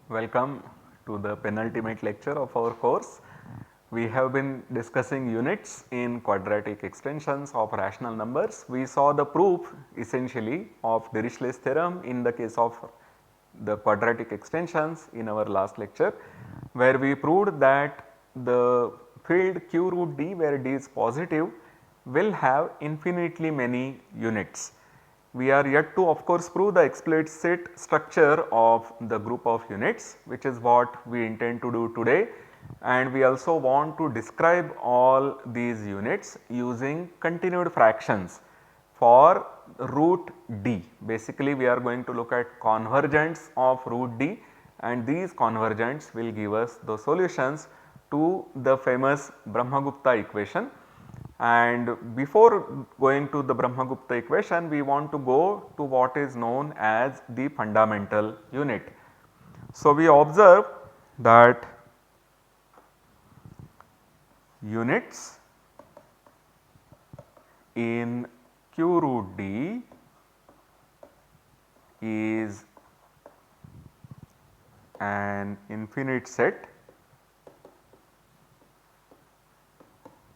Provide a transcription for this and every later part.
Welcome to the penultimate lecture of our course. We have been discussing units in quadratic extensions of rational numbers. We saw the proof essentially of Dirichlet's theorem in the case of the quadratic extensions in our last lecture, where we proved that the field q root d, where d is positive, will have infinitely many units. We are yet to of course prove the explicit structure of the group of units, which is what we intend to do today, and we also want to describe all these units using continued fractions for root d. Basically we are going to look at convergents of root d, and these convergents will give us the solutions to the famous Brahmagupta equation. And before going to the Brahmagupta equation, we want to go to what is known as the fundamental unit. So, we observe that units in q root d is an infinite set.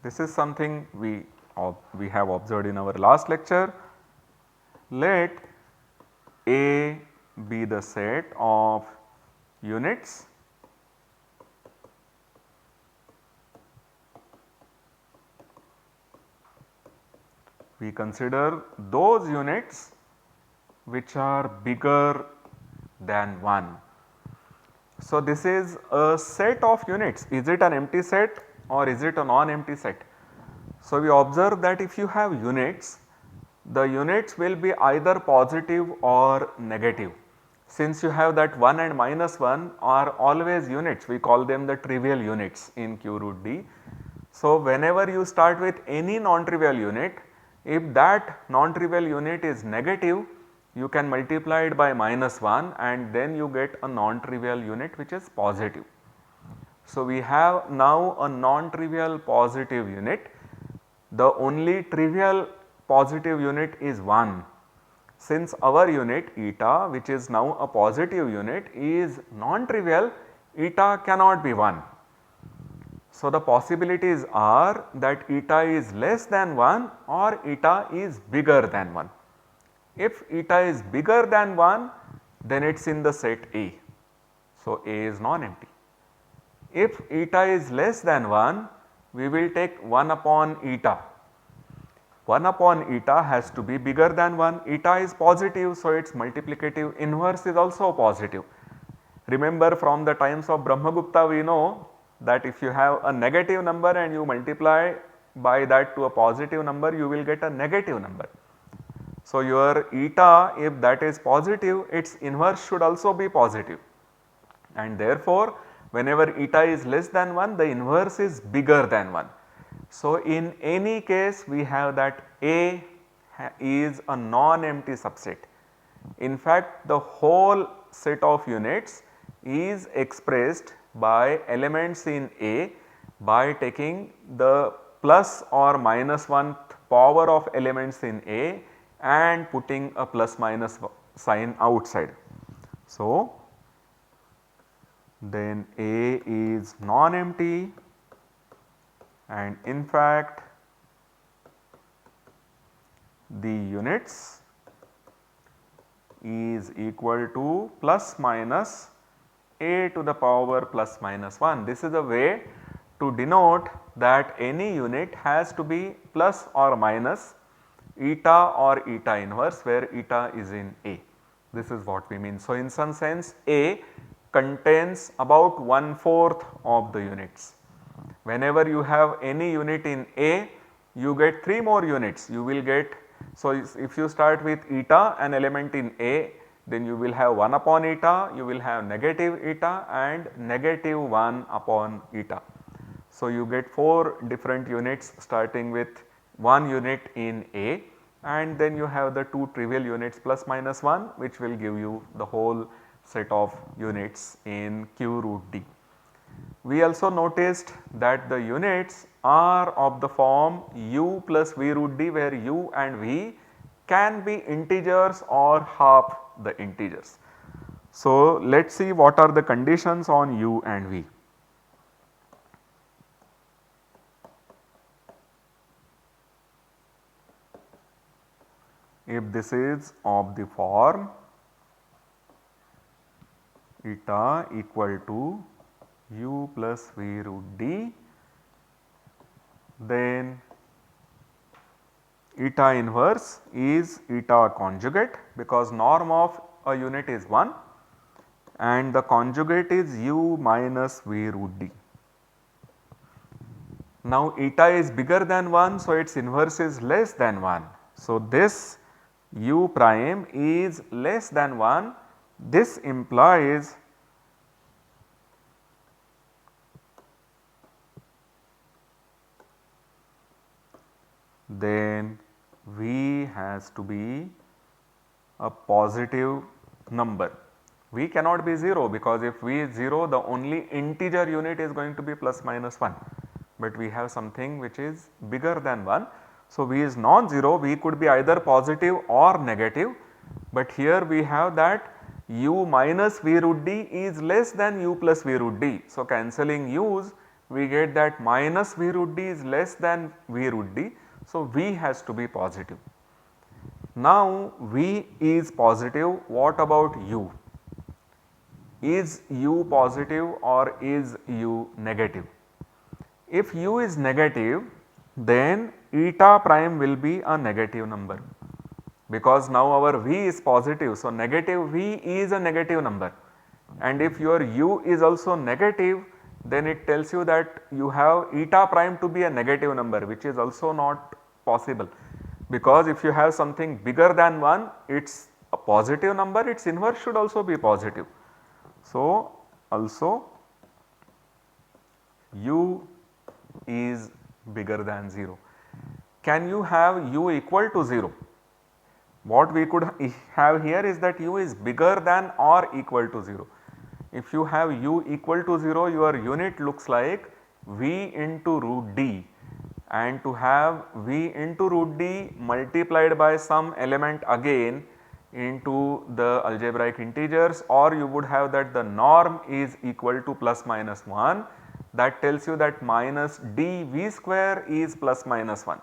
This is something we have observed in our last lecture. Let A be the set of units we consider those units which are bigger than 1. So, this is a set of units. Is it an empty set or is it a non-empty set? So, we observe that if you have units, the units will be either positive or negative. Since you have that 1 and minus 1 are always units, we call them the trivial units in q root d. So, whenever you start with any non-trivial unit, if that non-trivial unit is negative, you can multiply it by minus 1 and then you get a non-trivial unit which is positive. So, we have now a non-trivial positive unit. The only trivial positive unit is 1. Since our unit eta, which is now a positive unit, is non-trivial, eta cannot be 1. So, the possibilities are that eta is less than 1 or eta is bigger than 1. If eta is bigger than 1, then it is in the set A. So, A is non-empty. If eta is less than 1, we will take 1 upon eta. 1 upon eta has to be bigger than 1. Eta is positive, so its multiplicative inverse is also positive. Remember, from the times of Brahmagupta we know that if you have a negative number and you multiply by that to a positive number, you will get a negative number. So, your eta, if that is positive, its inverse should also be positive, and therefore, whenever eta is less than 1, the inverse is bigger than 1. So, in any case we have that A is a non-empty subset. In fact, the whole set of units is expressed by elements in A by taking the plus or minus 1th power of elements in A and putting a plus minus sign outside. So, then A is non-empty, and in fact the units is equal to plus minus A to the power plus minus 1. This is a way to denote that any unit has to be plus or minus eta or eta inverse, where eta is in A. This is what we mean. So, in some sense A contains about 1/4 of the units. Whenever you have any unit in A, you get 3 more units. You will get, so if you start with eta, an element in A, then you will have 1 upon eta, you will have negative eta and negative 1 upon eta. So, you get 4 different units starting with 1 unit in A, and then you have the 2 trivial units plus minus 1, which will give you the whole set of units in q root d. We also noticed that the units are of the form u plus v root d, where u and v can be integers or half the integers. So, let us see what are the conditions on u and v. If this is of the form eta equal to u plus v root d, then eta inverse is eta conjugate, because norm of a unit is 1 and the conjugate is u minus v root d. Now eta is bigger than 1, so its inverse is less than 1. So this u prime is less than 1, this implies then v has to be a positive number. V cannot be 0, because if v is 0, the only integer unit is going to be plus minus 1, but we have something which is bigger than 1. So, v is non-zero, v could be either positive or negative, but here we have that u minus v root d is less than u plus v root d. So, cancelling u's, we get that minus v root d is less than v root d. So, v has to be positive. Now, v is positive, what about u? Is u positive or is u negative? If u is negative, then eta prime will be a negative number, because now our v is positive. So, negative v is a negative number, and if your u is also negative, then it tells you that you have eta prime to be a negative number, which is also not possible, because if you have something bigger than 1, it is a positive number, its inverse should also be positive. So, also u is bigger than 0. Can you have u equal to 0? What we could have here is that u is bigger than or equal to 0. If you have u equal to 0, your unit looks like v into root d, and to have v into root d multiplied by some element again into the algebraic integers, or you would have that the norm is equal to plus minus 1, that tells you that minus dv square is plus minus 1,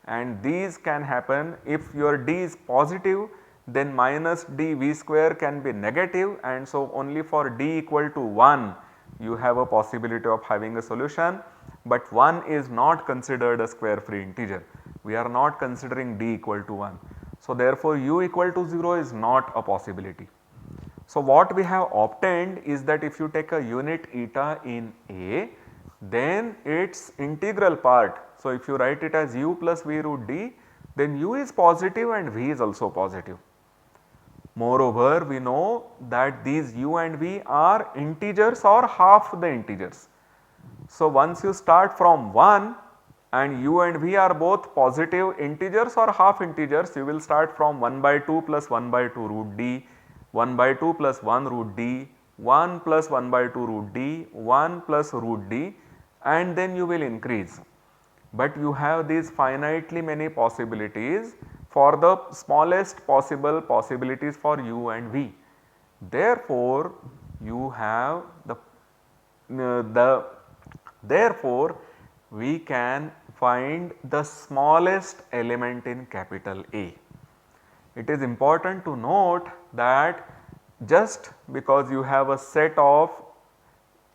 and these can happen if your d is positive, then minus dv square can be negative, and so only for d equal to 1 you have a possibility of having a solution, but 1 is not considered a square free integer. We are not considering d equal to 1. So, therefore, u equal to 0 is not a possibility. So, what we have obtained is that if you take a unit eta in A, then its integral part. So, if you write it as u plus v root d, then u is positive and v is also positive. Moreover, we know that these u and v are integers or half the integers. So, once you start from 1 and u and v are both positive integers or half integers, you will start from 1 by 2 plus 1 by 2 root d, 1 by 2 plus 1 root d, 1 plus 1 by 2 root d, 1 plus root d, and then you will increase. But you have these finitely many possibilities for the smallest possible possibilities for u and v. Therefore, you have therefore, we can find the smallest element in capital A. It is important to note that just because you have a set of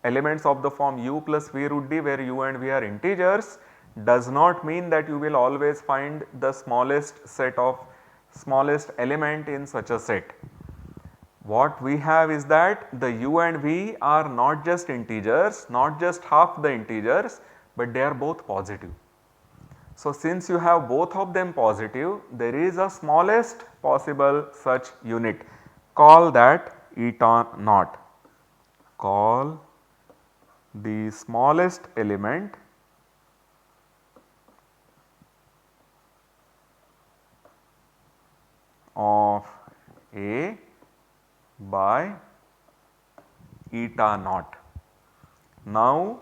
elements of the form u plus v root d where u and v are integers, does not mean that you will always find the smallest element in such a set. What we have is that the u and v are not just integers, not just half the integers, but they are both positive. So, since you have both of them positive, there is a smallest possible such unit, call that eta naught. Call the smallest element of A by eta naught. Now,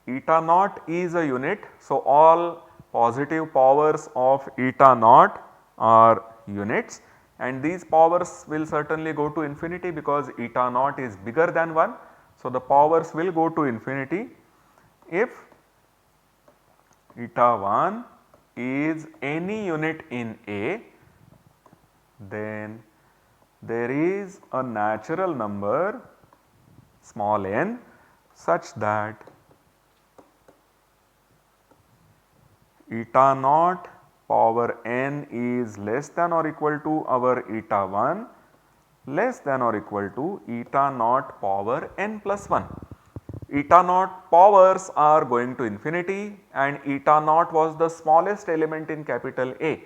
eta naught is a unit. So, all positive powers of eta naught are units, and these powers will certainly go to infinity because eta naught is bigger than 1. So, the powers will go to infinity if eta 1 is any unit in A, then there is a natural number small n such that eta naught power n is less than or equal to our eta 1 less than or equal to eta naught power n plus 1. Eta naught powers are going to infinity and eta naught was the smallest element in capital A.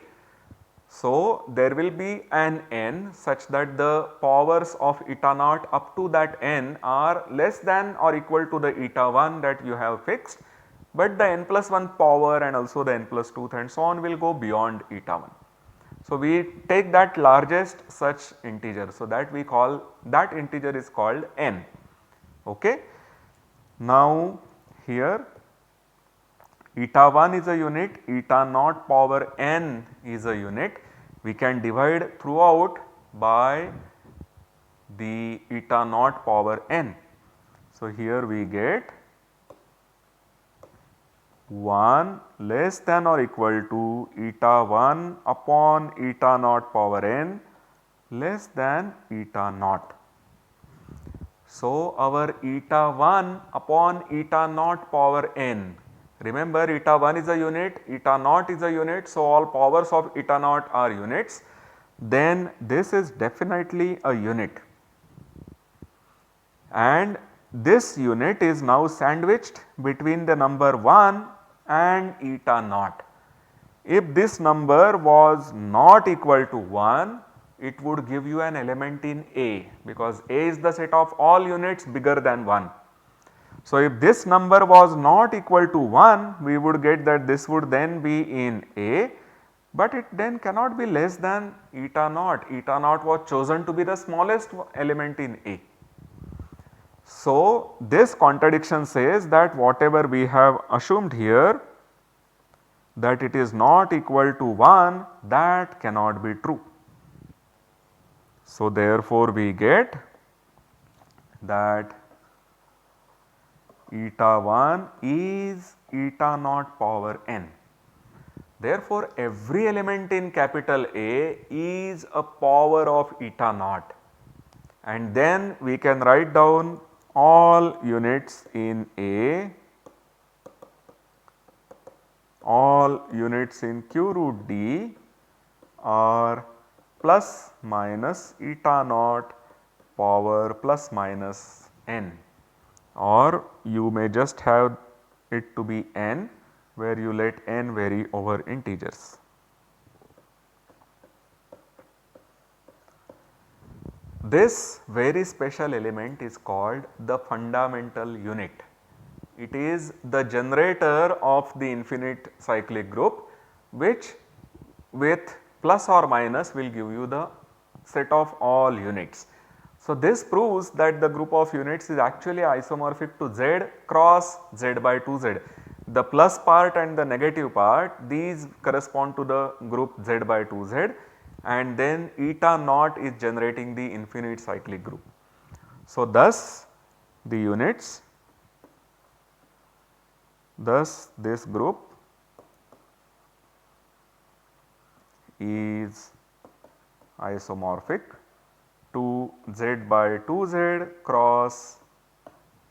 So, there will be an n such that the powers of eta naught up to that n are less than or equal to the eta 1 that you have fixed, but the n plus 1 power and also the n plus 2 and so on will go beyond eta 1. So, we take that largest such integer. So, that we call that integer is called n. Okay. Now, here eta 1 is a unit, eta naught power n is a unit. We can divide throughout by the eta naught power n. So, here we get 1 less than or equal to eta 1 upon eta naught power n less than eta naught. So, our eta 1 upon eta naught power n, remember eta 1 is a unit, eta naught is a unit. So, all powers of eta naught are units, then this is definitely a unit, and this unit is now sandwiched between the number 1 and eta naught. If this number was not equal to 1, it would give you an element in A, because A is the set of all units bigger than 1. So, if this number was not equal to 1, we would get that this would then be in A, but it then cannot be less than eta naught. Eta naught was chosen to be the smallest element in A. So, this contradiction says that whatever we have assumed here, that it is not equal to 1, that cannot be true. So, therefore, we get that eta 1 is eta naught power n. Therefore, every element in capital A is a power of eta naught, and then we can write down all units in A, all units in Q root D are plus minus eta naught power plus minus n, or you may just have it to be n, where you let n vary over integers. This very special element is called the fundamental unit. It is the generator of the infinite cyclic group, which with plus or minus will give you the set of all units. So, this proves that the group of units is actually isomorphic to Z cross Z by 2Z. The plus part and the negative part, these correspond to the group Z by 2Z, and then eta naught is generating the infinite cyclic group. So, thus the units, thus this group is isomorphic to Z by 2Z cross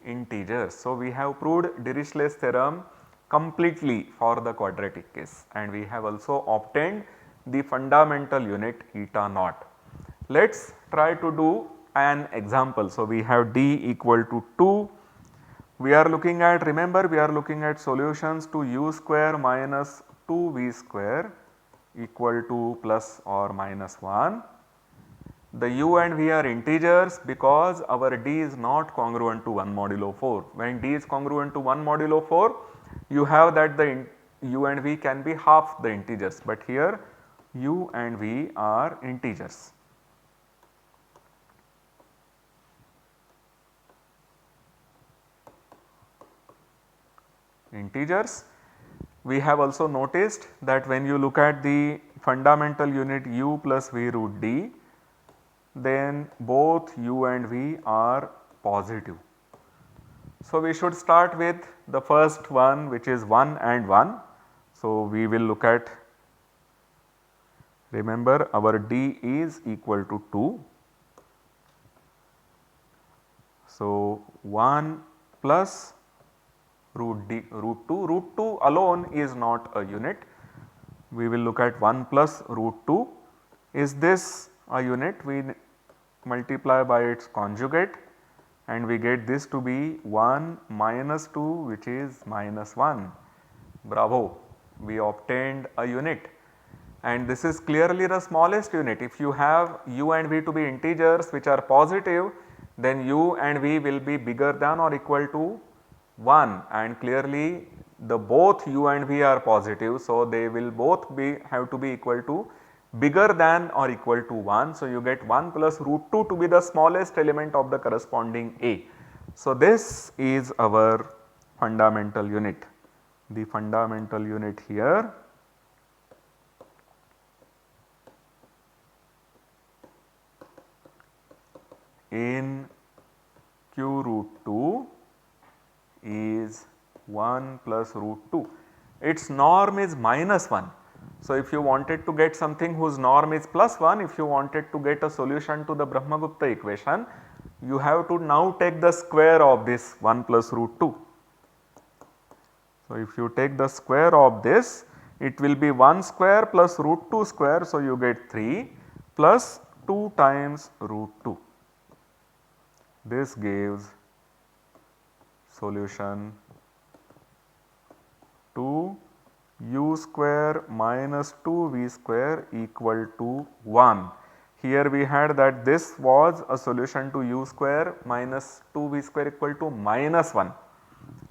integers. So, we have proved Dirichlet's theorem completely for the quadratic case, and we have also obtained the fundamental unit eta naught. Let us try to do an example. So, we have d equal to 2. We are looking at, remember we are looking at solutions to u square minus 2v square equal to plus or minus 1. The u and v are integers because our d is not congruent to 1 modulo 4. When d is congruent to 1 modulo 4, you have that the u and v can be half the integers, but here u and v are integers. We have also noticed that when you look at the fundamental unit u plus v root d, then both u and v are positive. So, we should start with the first one, which is 1 and 1. So, we will look at, remember our d is equal to 2. So, 1 plus root 2, root 2 alone is not a unit. We will look at 1 plus root 2. Is this a unit? We multiply by its conjugate and we get this to be 1 minus 2, which is minus 1. Bravo! We obtained a unit, and this is clearly the smallest unit. If you have u and v to be integers which are positive, then u and v will be bigger than or equal to 1, and clearly the both u and v are positive. So, they will both have to be equal to bigger than or equal to 1. So, you get 1 plus root 2 to be the smallest element of the corresponding A. So, this is our fundamental unit. The fundamental unit here in q root 2 is 1 plus root 2. Its norm is minus 1. So, if you wanted to get something whose norm is plus 1, if you wanted to get a solution to the Brahmagupta equation, you have to now take the square of this 1 plus root 2. So, if you take the square of this, it will be 1 square plus root 2 square. So, you get 3 plus 2 times root 2. This gives solution to u square minus 2v square equal to 1. Here we had that this was a solution to u square minus 2v square equal to minus 1,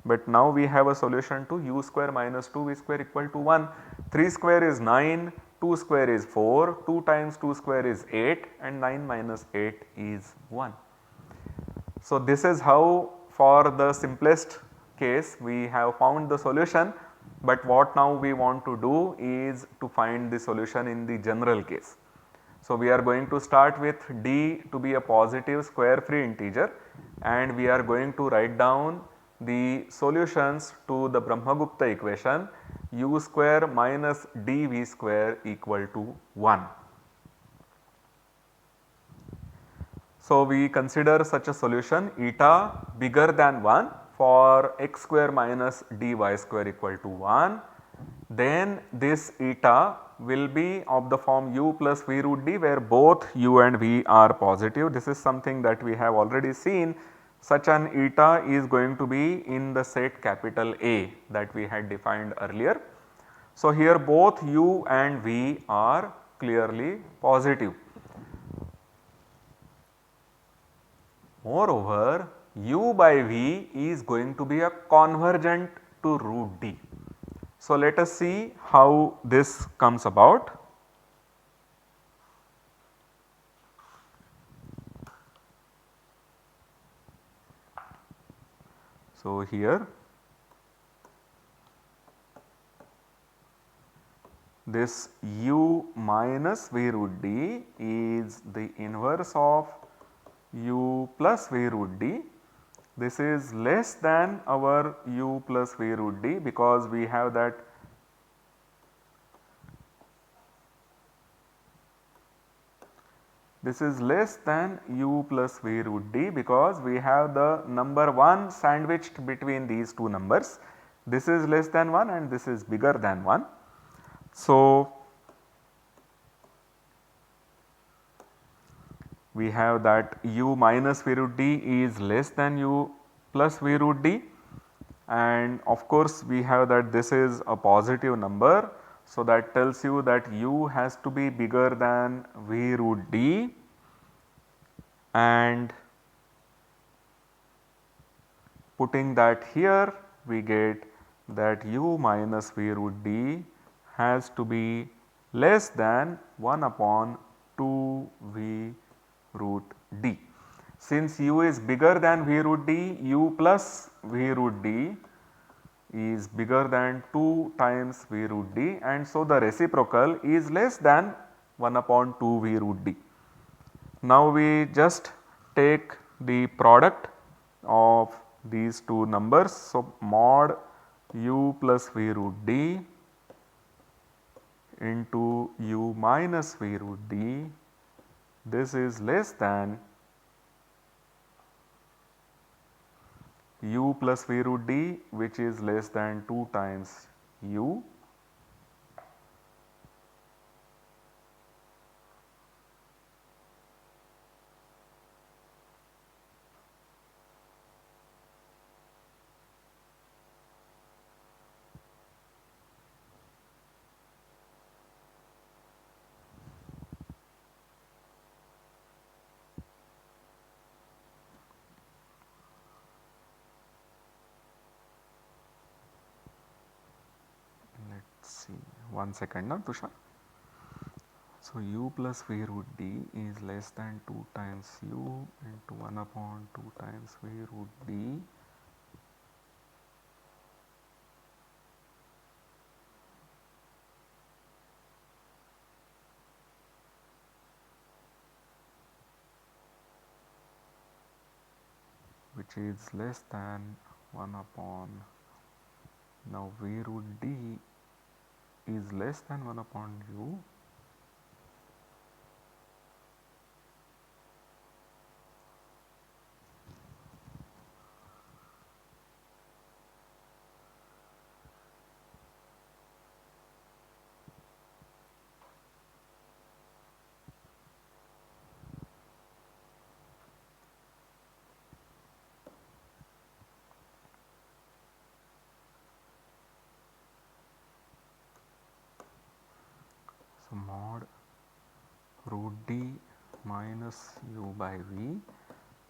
but now we have a solution to u square minus 2v square equal to 1. 3 square is 9, 2 square is 4, 2 times 2 square is 8, and 9 minus 8 is 1. So, this is how for the simplest case we have found the solution, but what now we want to do is to find the solution in the general case. So, we are going to start with d to be a positive square free integer, and we are going to write down the solutions to the Brahmagupta equation u square minus dv square equal to 1. So, we consider such a solution eta bigger than 1 for x square minus dy square equal to 1. Then this eta will be of the form u plus v root d, where both u and v are positive. This is something that we have already seen. Such an eta is going to be in the set capital A that we had defined earlier. So, here both u and v are clearly positive. Moreover, u by v is going to be a convergent to root d. So, let us see how this comes about. So, here this u minus v root d is the inverse of u plus v root d. This is less than our u plus v root d because we have that this is less than u plus v root d because we have the number 1 sandwiched between these two numbers. This is less than 1 and this is bigger than 1. So, we have that u minus v root d is less than u plus v root d, and of course we have that this is a positive number. So, that tells you that u has to be bigger than v root d, and putting that here we get that u minus v root d has to be less than 1 upon 2 v root d. Since u is bigger than v root d, u plus v root d is bigger than 2 times v root d, and so the reciprocal is less than 1 upon 2 v root d. Now we just take the product of these two numbers. So, mod u plus v root d into u minus v root d, this is less than u plus v root d, which is less than 2 times u. Let us see, 1 second now, Tushar. So, u plus v root d is less than 2 times u into 1 upon 2 times v root d, which is less than 1 upon, now v root d is less than 1 upon u. So, mod root d minus u by v,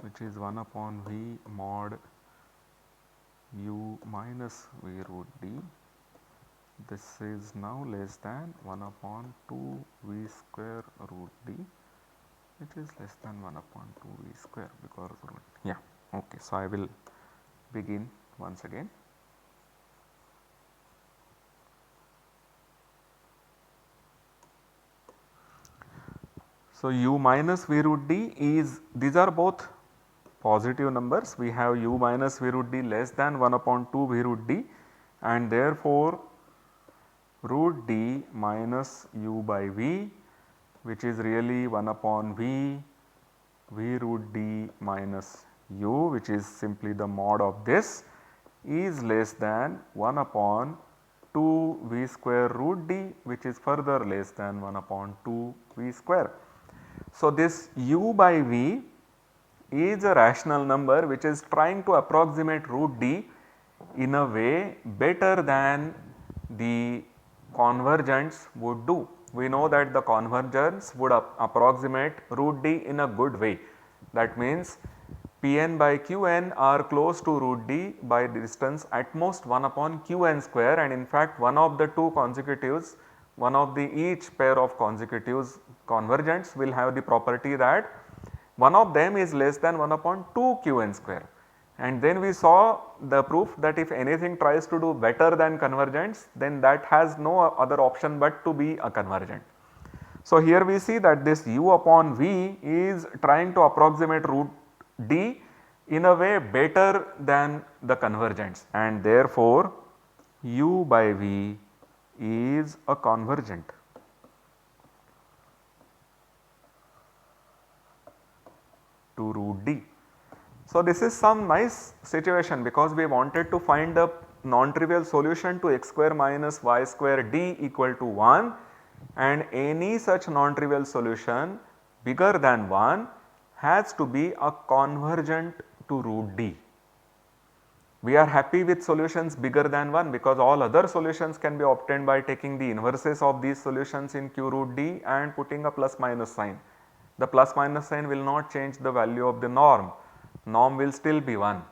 which is 1 upon v mod u minus v root d, this is now less than 1 upon 2 v square root d, which is less than 1 upon 2 v square because root, yeah, okay. So, I will begin once again. So, u minus v root d is, these are both positive numbers. We have u minus v root d less than 1 upon 2 v root d, and therefore, root d minus u by v, which is really 1 upon v root d minus u, which is simply the mod of this, is less than 1 upon 2 v square root d, which is further less than 1 upon 2 v square. So, this u by v is a rational number which is trying to approximate root d in a way better than the convergence would do. We know that the convergence would approximate root d in a good way. That means, Pn by Qn are close to root d by distance at most 1 upon Qn square, and in fact one of the two consecutives, one of the each pair of consecutives convergents will have the property that one of them is less than 1 upon 2 Qn square. And then we saw the proof that if anything tries to do better than convergence, then that has no other option but to be a convergent. So, here we see that this u upon v is trying to approximate root d in a way better than the convergence, and therefore, u by v is a convergent. To root d. So, this is some nice situation because we wanted to find a non-trivial solution to x square minus y square d equal to 1, and any such non-trivial solution bigger than 1 has to be a convergent to root d. We are happy with solutions bigger than 1 because all other solutions can be obtained by taking the inverses of these solutions in q root d and putting a plus minus sign. The plus minus sign will not change the value of the norm will still be 1.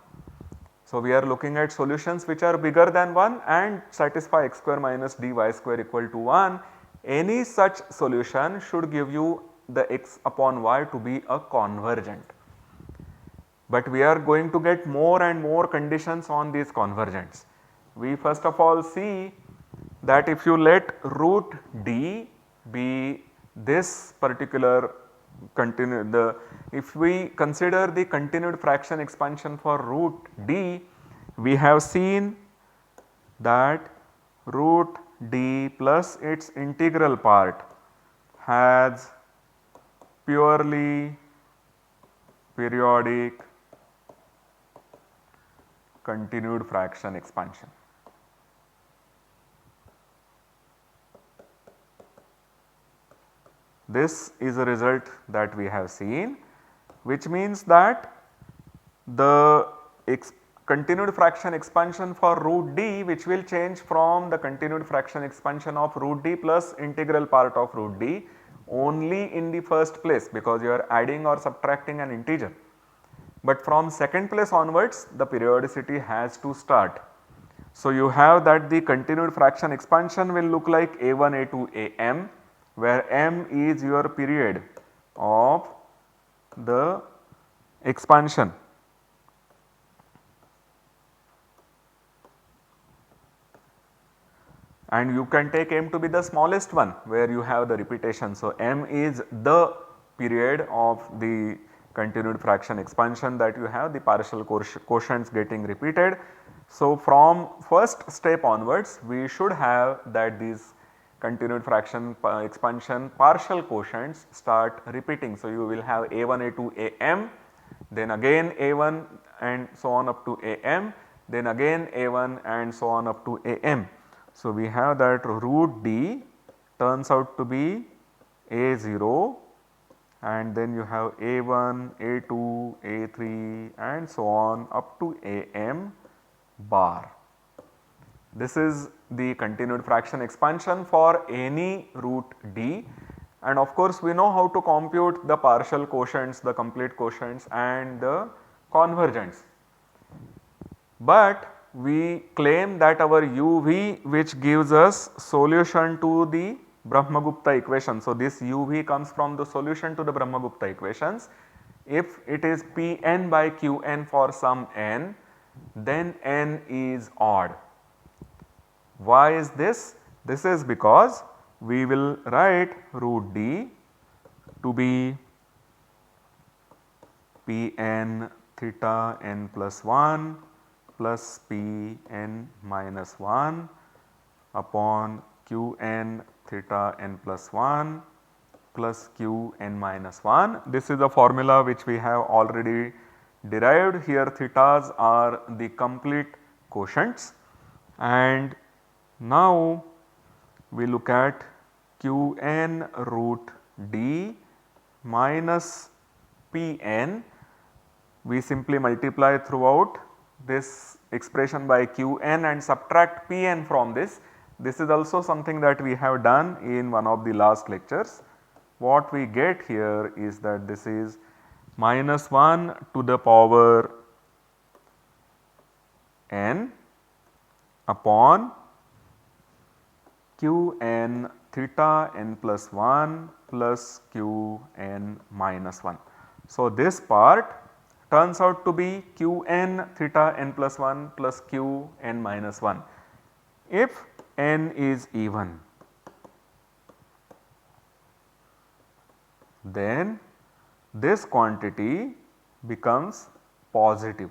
So, we are looking at solutions which are bigger than 1 and satisfy x square minus dy square equal to 1. Any such solution should give you the x upon y to be a convergent. But we are going to get more and more conditions on these convergents. we first of all see that if you let root d be this particular if we consider the continued fraction expansion for root d, we have seen that root d plus its integral part has purely periodic continued fraction expansion. This is a result that we have seen, which means that the continued fraction expansion for root d, which will change from the continued fraction expansion of root d plus integral part of root d only in the first place, because you are adding or subtracting an integer. But from second place onwards, the periodicity has to start. So, you have that the continued fraction expansion will look like a1, a2, am, where m is your period of the expansion. And you can take m to be the smallest one where you have the repetition. So, m is the period of the continued fraction expansion that you have, the partial quotients getting repeated. So, from first step onwards, we should have that these continued fraction expansion partial quotients start repeating. So, you will have a1, a2, am, then again a1 and so on up to am, then again a1 and so on up to am. So, we have that root d turns out to be a0, and then you have a1, a2, a3 and so on up to am bar. This is the continued fraction expansion for any root d, and of course, we know how to compute the partial quotients, the complete quotients and the convergents. But we claim that our uv, which gives us solution to the Brahmagupta equation. So, this uv comes from the solution to the Brahmagupta equations. If it is Pn by Qn for some n, then n is odd. Why is this? This is because we will write root d to be Pn theta n plus 1 plus Pn minus 1 upon Qn theta n plus 1 plus Qn minus 1. This is a formula which we have already derived. Here thetas are the complete quotients, and now we look at Qn root d minus Pn. We simply multiply throughout this expression by Qn and subtract Pn from this. This is also something that we have done in one of the last lectures. What we get here is that this is minus 1 to the power n upon Qn theta n plus 1 plus Qn minus 1. So, this part turns out to be Qn theta n plus 1 plus Qn minus 1 if n is even. Then this quantity becomes positive,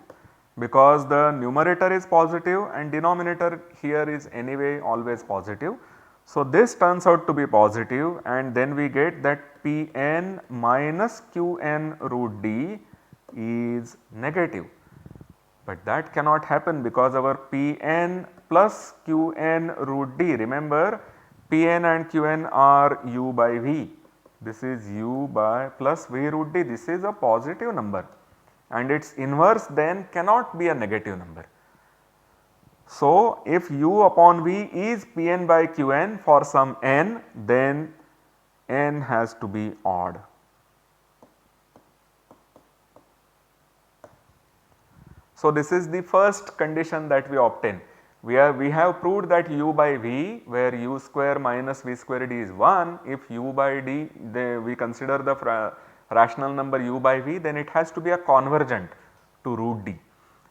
because the numerator is positive and denominator here is anyway always positive. So, this turns out to be positive, and then we get that Pn minus Qn root d is negative, but that cannot happen because our Pn plus Qn root d, remember Pn and Qn are u by v, this is u by plus v root d, this is a positive number and its inverse then cannot be a negative number. So, if u upon v is Pn by Qn for some n, then n has to be odd. So, this is the first condition that we obtain. We have proved that u by v, where u square minus v square d is 1. If u by d, we consider the rational number u by v, then it has to be a convergent to root d.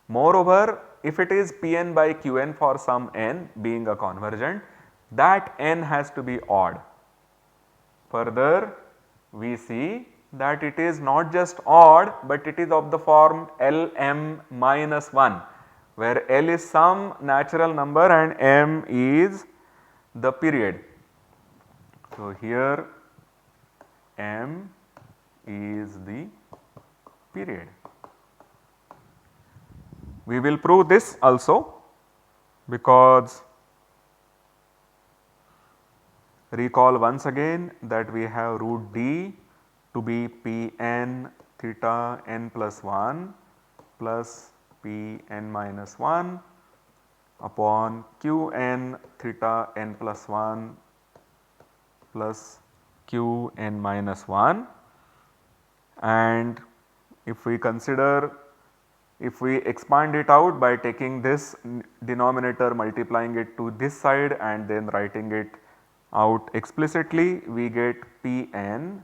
Moreover, if it is Pn by Qn for some n being a convergent, that n has to be odd. Further, we see that it is not just odd, but it is of the form Lm minus 1, where L is some natural number and m is the period. So, here m is the period. We will prove this also, because recall once again that we have root d to be Pn theta n plus 1 plus Pn minus 1 upon Qn theta n plus 1 plus Qn minus 1. And if we consider, if we expand it out by taking this denominator, multiplying it to this side and then writing it out explicitly, we get Pn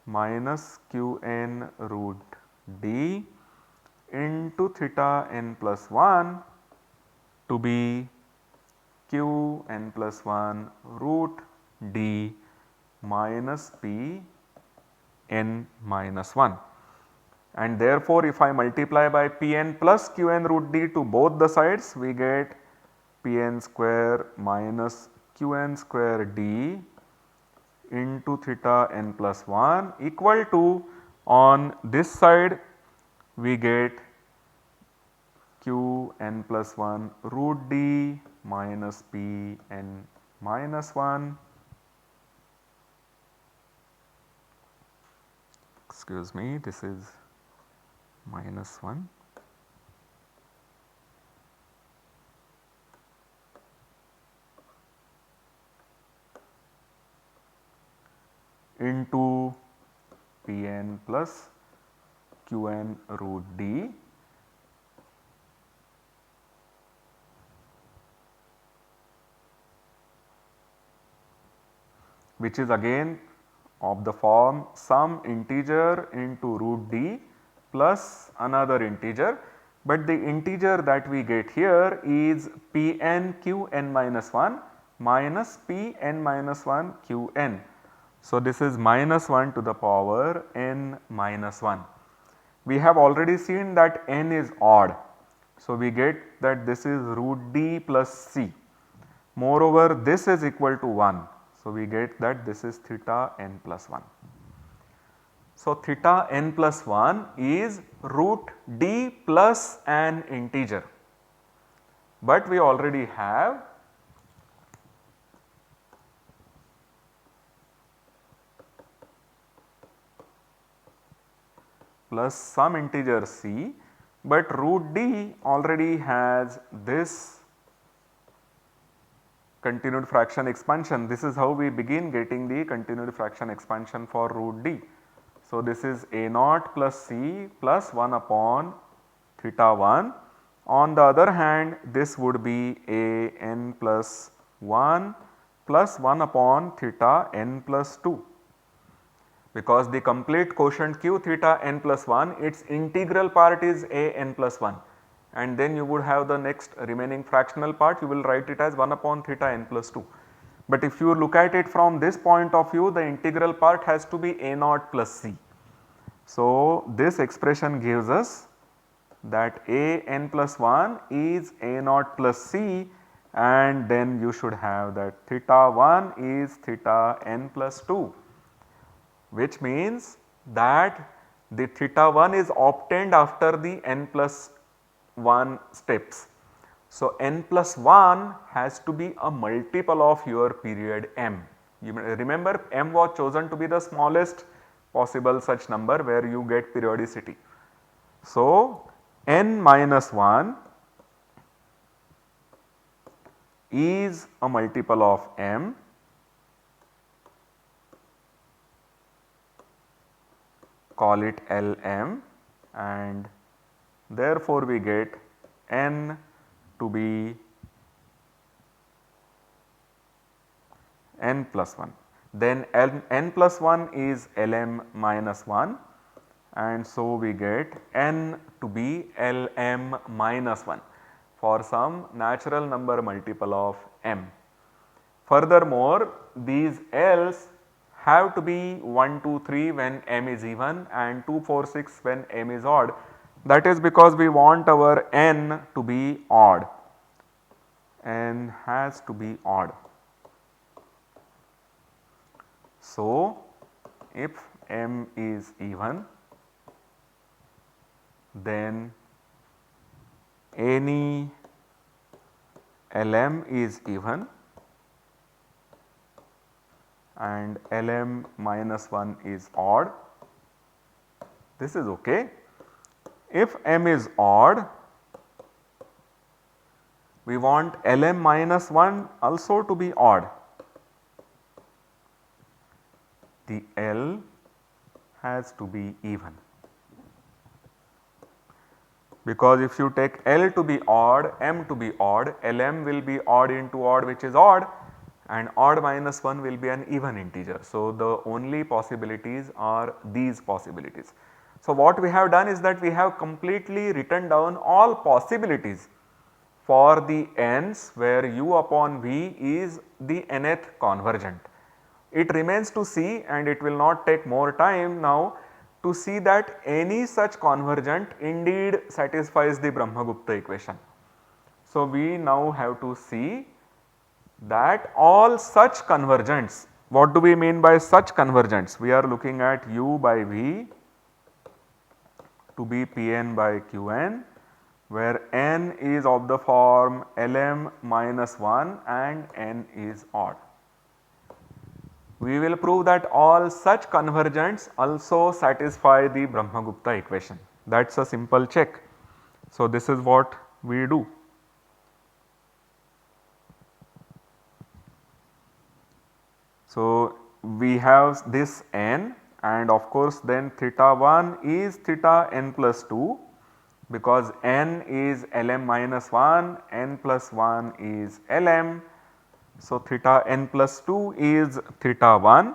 minus Qn root d into theta n plus 1 to be Qn plus 1 root d minus P n minus 1. And therefore, if I multiply by Pn plus Qn root d to both the sides, we get Pn square minus Qn square d into theta n plus 1 equal to, on this side we get Qn plus 1 root d minus Pn minus 1, excuse me, this is minus 1, into Pn plus Qn root d which is again of the form some integer into root d plus another integer, but the integer that we get here is Pn Qn minus 1 minus Pn minus 1 Qn. So, this is minus 1 to the power n minus 1. We have already seen that n is odd. So, we get that this is root d plus c. Moreover, this is equal to 1. So, we get that this is theta n plus 1. So, theta n plus 1 is root d plus an integer, but we already have plus some integer c, but root d already has this continued fraction expansion. This is how we begin getting the continued fraction expansion for root d. So, this is a naught plus c plus 1 upon theta 1. On the other hand, this would be a n plus 1 plus 1 upon theta n plus 2, because the complete quotient q theta n plus 1, its integral part is a n plus 1, and then you would have the next remaining fractional part, you will write it as 1 upon theta n plus 2. But if you look at it from this point of view, the integral part has to be a naught plus c. So, this expression gives us that a n plus 1 is a naught plus c, and then you should have that theta 1 is theta n plus 2, which means that the theta 1 is obtained after the n plus 1 steps. So, n plus 1 has to be a multiple of your period m. You remember, m was chosen to be the smallest possible such number where you get periodicity. So, n minus 1 is a multiple of m, call it Lm, and therefore we get n to be n plus 1. Then n plus 1 is Lm minus 1, and so we get n to be Lm minus 1 for some natural number multiple of m. Furthermore, these L's have to be 1, 2, 3 when m is even and 2, 4, 6 when m is odd. That is because we want our n to be odd, n has to be odd. So, if m is even, then any Lm is even and Lm minus 1 is odd. This is okay. If m is odd, we want Lm minus 1 also to be odd. The L has to be even, because if you take L to be odd, m to be odd, Lm will be odd into odd, which is odd, and odd minus 1 will be an even integer. So, the only possibilities are these possibilities. So, what we have done is that we have completely written down all possibilities for the n's where u upon v is the nth convergent. It remains to see, and it will not take more time now, to see that any such convergent indeed satisfies the Brahmagupta equation. So, we now have to see that all such convergents, what do we mean by such convergents? We are looking at u by v to be Pn by Qn, where n is of the form Lm minus 1 and n is odd. We will prove that all such convergents also satisfy the Brahmagupta equation. That is a simple check. So, this is what we do. So, we have this n, and of course, then theta 1 is theta n plus 2, because n is Lm minus 1, n plus 1 is Lm. So, theta n plus 2 is theta 1,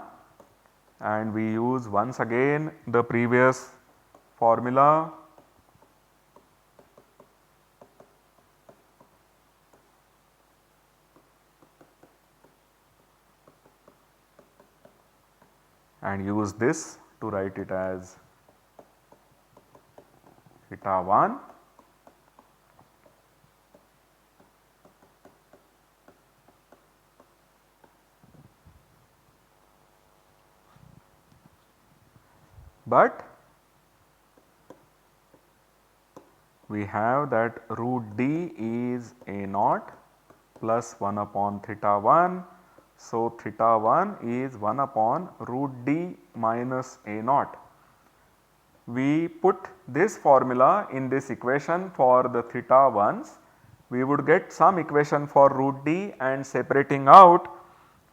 and we use once again the previous formula. And use this to write it as theta 1 but we have that root d is a naught plus 1 upon theta 1. So, theta 1 is 1 upon root d minus a naught. We put this formula in this equation for the theta 1s, we would get some equation for root d, and separating out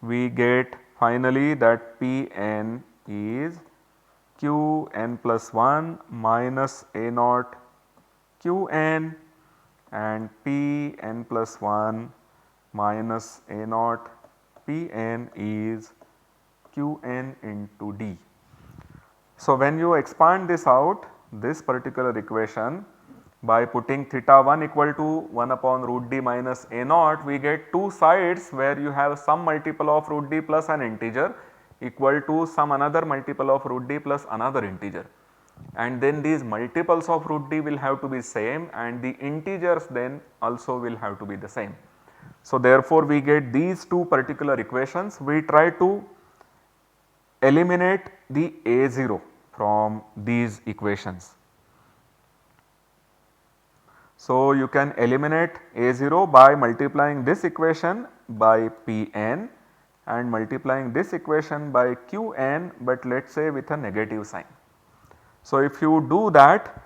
we get finally that Pn is Qn plus 1 minus a naught Qn, and Pn plus 1 minus a naught Pn is Qn into d. So, when you expand this out, this particular equation, by putting theta 1 equal to 1 upon root d minus a naught, we get two sides where you have some multiple of root d plus an integer equal to some another multiple of root d plus another integer, and then these multiples of root d will have to be same, and the integers then also will have to be the same. So, therefore, we get these two particular equations. We try to eliminate the a0 from these equations. So, you can eliminate a0 by multiplying this equation by Pn and multiplying this equation by Qn, but let us say with a negative sign. So, if you do that,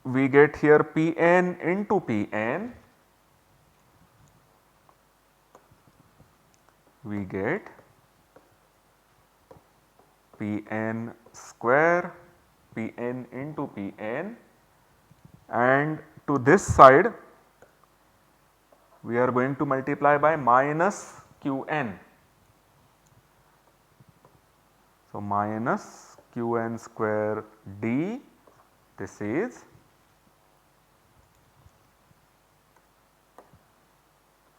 we get here Pn into Pn, we get Pn square Pn into Pn, and to this side we are going to multiply by minus Qn. So, minus Qn square d, this is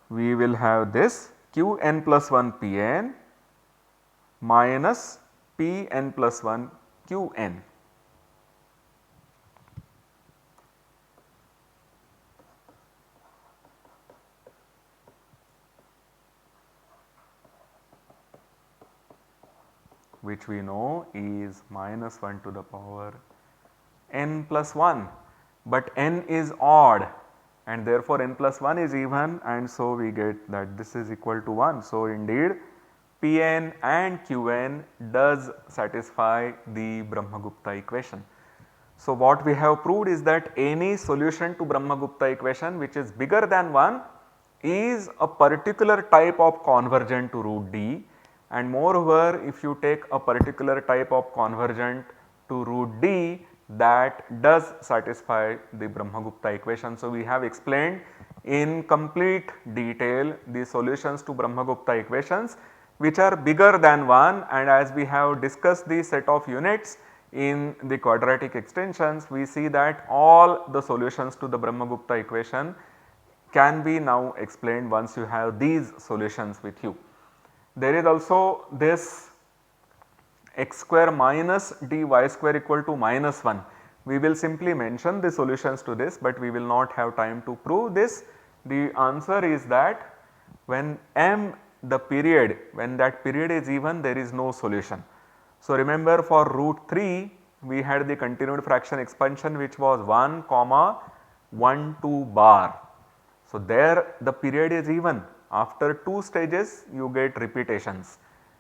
we will have this Qn plus 1 Pn minus Pn plus 1 Qn. Which we know is minus 1 to the power n plus 1, but n is odd and therefore n plus 1 is even, and so we get that this is equal to 1. So, indeed Pn and Qn does satisfy the Brahmagupta equation. So, what we have proved is that any solution to Brahmagupta equation which is bigger than 1 is a particular type of convergent to root D, and moreover if you take a particular type of convergent to root D, that does satisfy the Brahmagupta equation. So, we have explained in complete detail the solutions to Brahmagupta equations which are bigger than 1, and as we have discussed the set of units in the quadratic extensions, we see that all the solutions to the Brahmagupta equation can be now explained once you have these solutions with you. There is also this x square minus dy square equal to minus 1. We will simply mention the solutions to this, but we will not have time to prove this. The answer is that when m the period, when that period is even, there is no solution. So, remember for root 3 we had the continued fraction expansion which was 1 comma 1 2 bar. So, there the period is even, after 2 stages you get repetitions,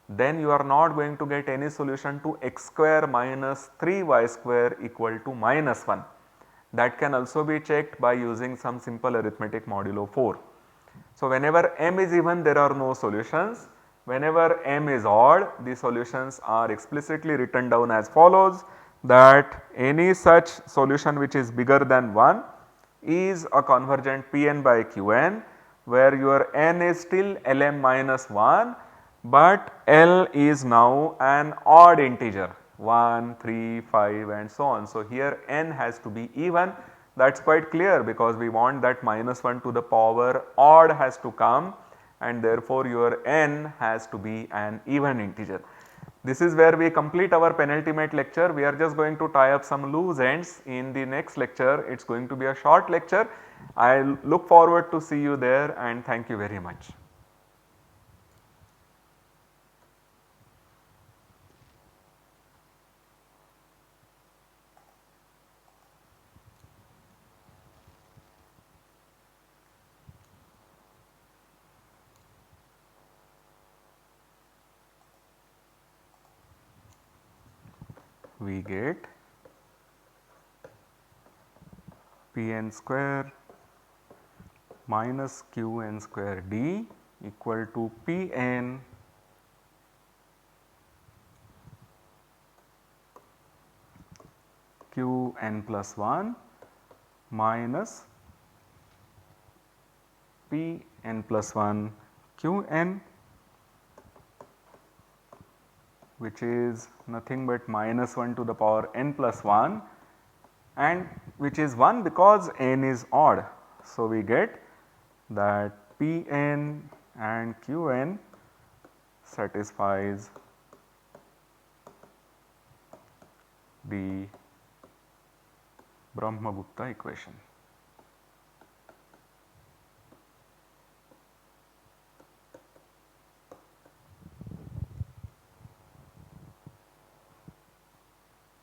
then you are not going to get any solution to x square minus 3y square equal to minus 1. That can also be checked by using some simple arithmetic modulo 4. So, whenever m is even there are no solutions, whenever m is odd the solutions are explicitly written down as follows, that any such solution which is bigger than 1 is a convergent Pn by Qn, where your n is still Lm minus 1, but L is now an odd integer 1, 3, 5 and so on. So, here n has to be even, that is quite clear because we want that minus 1 to the power odd has to come, and therefore your n has to be an even integer. This is where we complete our penultimate lecture. We are just going to tie up some loose ends in the next lecture. It is going to be a short lecture. I look forward to see you there, and thank you very much. We get Pn square minus Qn square d equal to Pn Qn plus 1 minus Pn plus 1 Qn, which is nothing but minus 1 to the power n plus 1, and which is 1 because n is odd. So, we get that Pn and Qn satisfies the Brahmagupta equation.